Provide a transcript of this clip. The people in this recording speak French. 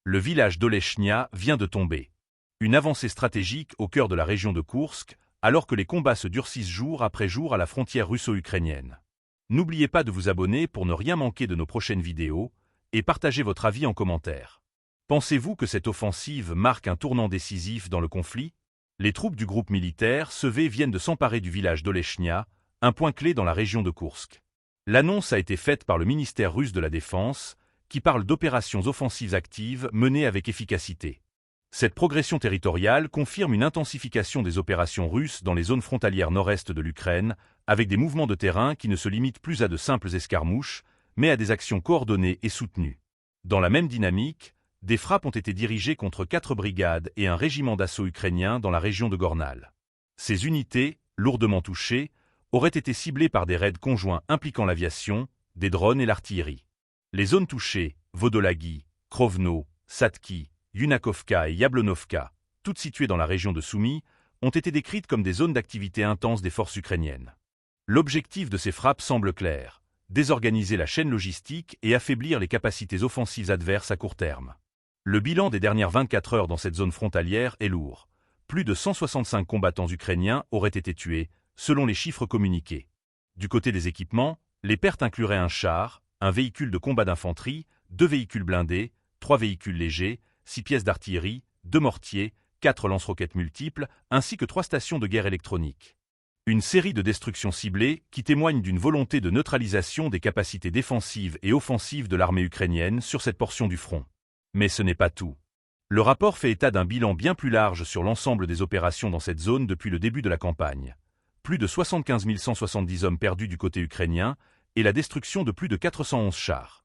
Le village d'Olechnia vient de tomber. Une avancée stratégique au cœur de la région de Koursk, alors que les combats se durcissent jour après jour à la frontière russo-ukrainienne. N'oubliez pas de vous abonner pour ne rien manquer de nos prochaines vidéos, et partagez votre avis en commentaire. Pensez-vous que cette offensive marque un tournant décisif dans le conflit? Les troupes du groupe militaire SV viennent de s'emparer du village d'Olechnia, un point clé dans la région de Koursk. L'annonce a été faite par le ministère russe de la Défense, qui parle d'opérations offensives actives menées avec efficacité. Cette progression territoriale confirme une intensification des opérations russes dans les zones frontalières nord-est de l'Ukraine, avec des mouvements de terrain qui ne se limitent plus à de simples escarmouches, mais à des actions coordonnées et soutenues. Dans la même dynamique, des frappes ont été dirigées contre 4 brigades et un régiment d'assaut ukrainien dans la région de Gornal. Ces unités, lourdement touchées, auraient été ciblées par des raids conjoints impliquant l'aviation, des drones et l'artillerie. Les zones touchées, Vodolagi, Krovno, Satki, Yunakovka et Yablonovka, toutes situées dans la région de Soumy, ont été décrites comme des zones d'activité intense des forces ukrainiennes. L'objectif de ces frappes semble clair: désorganiser la chaîne logistique et affaiblir les capacités offensives adverses à court terme. Le bilan des dernières 24 heures dans cette zone frontalière est lourd. Plus de 165 combattants ukrainiens auraient été tués, selon les chiffres communiqués. Du côté des équipements, les pertes incluraient un char, un véhicule de combat d'infanterie, 2 véhicules blindés, 3 véhicules légers, 6 pièces d'artillerie, 2 mortiers, 4 lance-roquettes multiples, ainsi que 3 stations de guerre électroniques. Une série de destructions ciblées qui témoignent d'une volonté de neutralisation des capacités défensives et offensives de l'armée ukrainienne sur cette portion du front. Mais ce n'est pas tout. Le rapport fait état d'un bilan bien plus large sur l'ensemble des opérations dans cette zone depuis le début de la campagne. Plus de 75 170 hommes perdus du côté ukrainien et la destruction de plus de 411 chars.